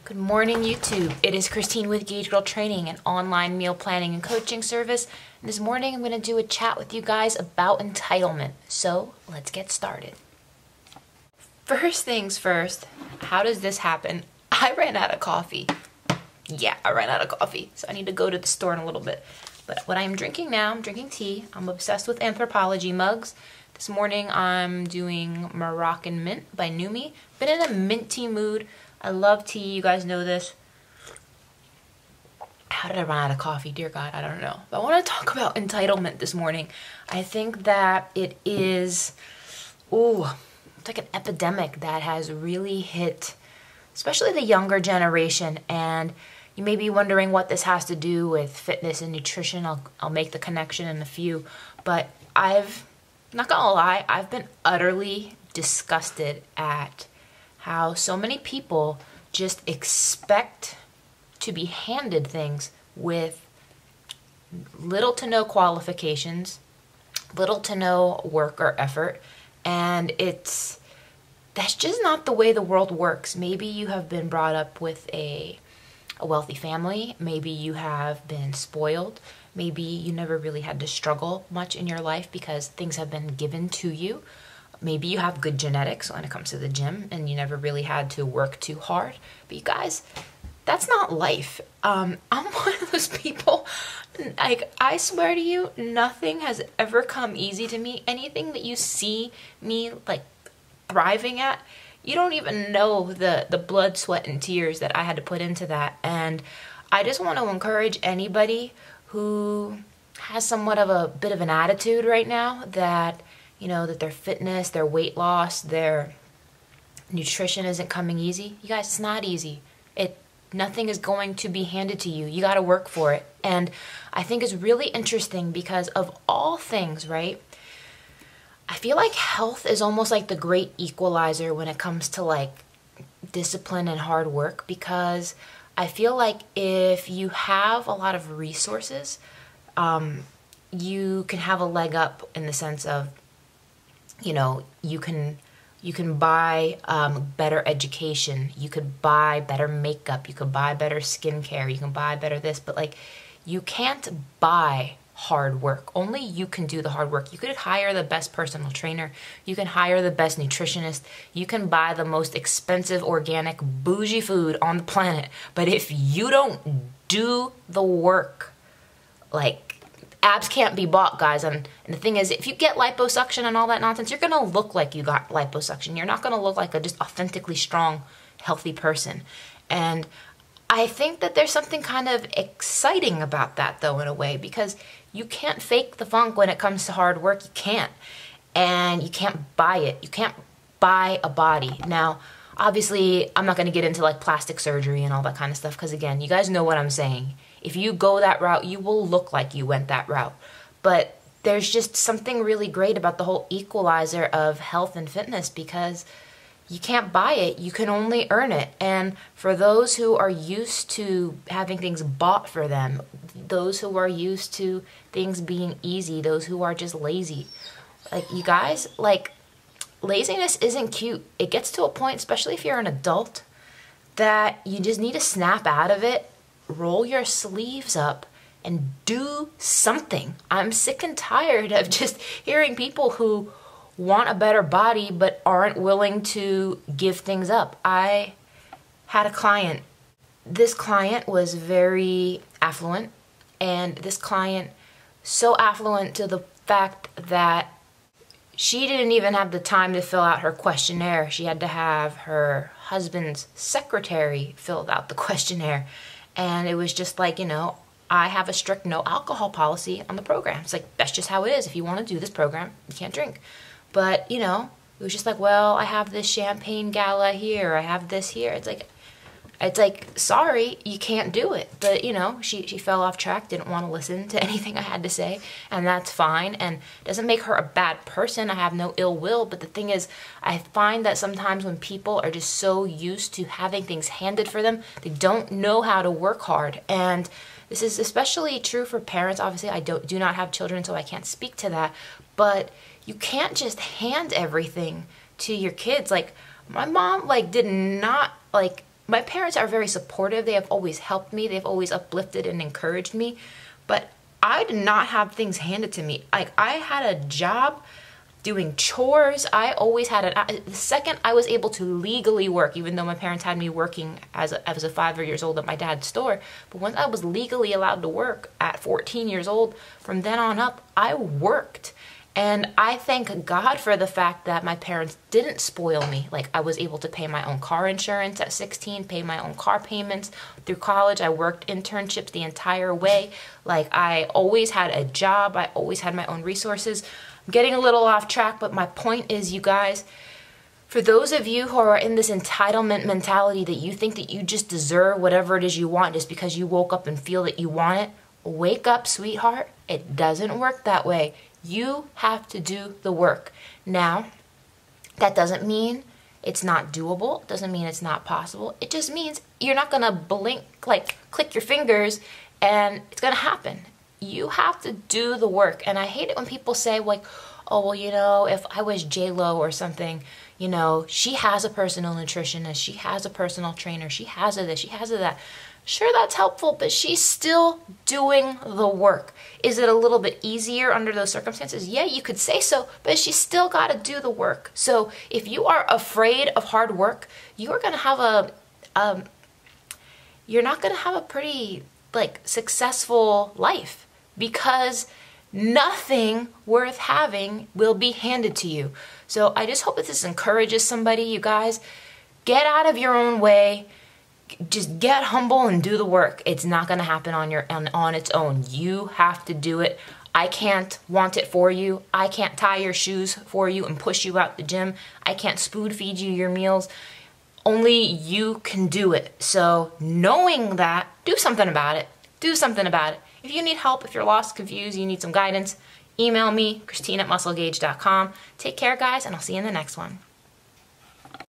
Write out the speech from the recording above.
Good morning, YouTube. It is Christine with Gage Girl Training, an online meal planning and coaching service. And this morning I'm going to do a chat with you guys about entitlement. So let's get started. First things first, how does this happen? I ran out of coffee. Yeah, I ran out of coffee. So I need to go to the store in a little bit. But what I'm drinking now, I'm drinking tea. I'm obsessed with Anthropologie mugs. This morning I'm doing Moroccan Mint by Numi. Been in a mint tea mood. I love tea, you guys know this. How did I run out of coffee? Dear God, I don't know. But I want to talk about entitlement this morning. I think that it is, it's like an epidemic that has really hit, especially the younger generation. And you may be wondering what this has to do with fitness and nutrition. I'll make the connection in a few. But not gonna lie, I've been utterly disgusted at how so many people just expect to be handed things with little to no qualifications, little to no work or effort, and that's just not the way the world works. Maybe you have been brought up with a wealthy family, maybe you have been spoiled, maybe you never really had to struggle much in your life because things have been given to you. Maybe you have good genetics when it comes to the gym and you never really had to work too hard. But you guys, that's not life. I'm one of those people, like, I swear to you, nothing has ever come easy to me. Anything that you see me, like, thriving at, you don't even know the blood, sweat, and tears that I had to put into that. And I just want to encourage anybody who has somewhat of a bit of an attitude right now that that their fitness, their weight loss, their nutrition isn't coming easy. You guys, it's not easy. Nothing is going to be handed to you. You got to work for it. And I think it's really interesting because of all things, right? I feel like health is almost like the great equalizer when it comes to like discipline and hard work, because I feel like if you have a lot of resources, you can have a leg up in the sense of you can buy better education, you could buy better makeup, you could buy better skincare, you can buy better this, but like you can't buy hard work. Only you can do the hard work. You could hire the best personal trainer, you can hire the best nutritionist, you can buy the most expensive organic bougie food on the planet, but if you don't do the work, like, abs can't be bought, guys. And the thing is, if you get liposuction and all that nonsense, you're going to look like you got liposuction. You're not going to look like a just authentically strong, healthy person. And I think that there's something kind of exciting about that, though, in a way, because you can't fake the funk when it comes to hard work. You can't. And you can't buy it. You can't buy a body. Now, obviously, I'm not going to get into like plastic surgery and all that kind of stuff, because again, you guys know what I'm saying. If you go that route, you will look like you went that route. But there's just something really great about the whole equalizer of health and fitness, because you can't buy it, you can only earn it. And for those who are used to having things bought for them, those who are used to things being easy, those who are just lazy, like you guys, like, laziness isn't cute. It gets to a point, especially if you're an adult, that you just need to snap out of it, roll your sleeves up, and do something. I'm sick and tired of just hearing people who want a better body but aren't willing to give things up. I had a client. This client was very affluent, and this client so affluent to the fact that she didn't even have the time to fill out her questionnaire. She had to have her husband's secretary fill out the questionnaire. And it was just like, I have a strict no alcohol policy on the program. It's like, that's just how it is. If you want to do this program, you can't drink. But, it was just like, well, I have this champagne gala here, I have this here. It's like, sorry, you can't do it. But, she fell off track, didn't want to listen to anything I had to say, and that's fine. And it doesn't make her a bad person. I have no ill will. But the thing is, I find that sometimes when people are just so used to having things handed for them, they don't know how to work hard. And this is especially true for parents. Obviously, I do not have children, so I can't speak to that. But you can't just hand everything to your kids. Like, my mom, did not, my parents are very supportive. They have always helped me. They've always uplifted and encouraged me. But I did not have things handed to me. Like, I had a job doing chores. I always had the second I was able to legally work, even though my parents had me working as a 5 years old at my dad's store, but once I was legally allowed to work at 14 years old, from then on up, I worked. And I thank God for the fact that my parents didn't spoil me. Like, I was able to pay my own car insurance at 16, pay my own car payments through college. I worked internships the entire way. Like, I always had a job. I always had my own resources. I'm getting a little off track, but my point is, you guys, for those of you who are in this entitlement mentality that you think that you just deserve whatever it is you want just because you woke up and feel that you want it, wake up, sweetheart. It doesn't work that way. You have to do the work. Now, that doesn't mean it's not doable. It doesn't mean it's not possible. It just means you're not gonna blink, like click your fingers and it's gonna happen. You have to do the work. And I hate it when people say, like, oh, well, you know, if I was J-Lo or something, you know, she has a personal nutritionist, she has a personal trainer, she has a this, she has a that. Sure, that's helpful, but she's still doing the work. Is it a little bit easier under those circumstances? Yeah, you could say so, but she's still got to do the work. So if you are afraid of hard work, you are going to have you're not going to have a pretty, like, successful life, because nothing worth having will be handed to you. So I just hope that this encourages somebody, you guys. Get out of your own way. Just get humble and do the work. It's not going to happen on its own. You have to do it. I can't want it for you. I can't tie your shoes for you and push you out the gym. I can't spoon feed you your meals. Only you can do it. So knowing that, do something about it. Do something about it. If you need help, if you're lost, confused, you need some guidance, email me, Christine@musclegauge.com. Take care, guys, and I'll see you in the next one.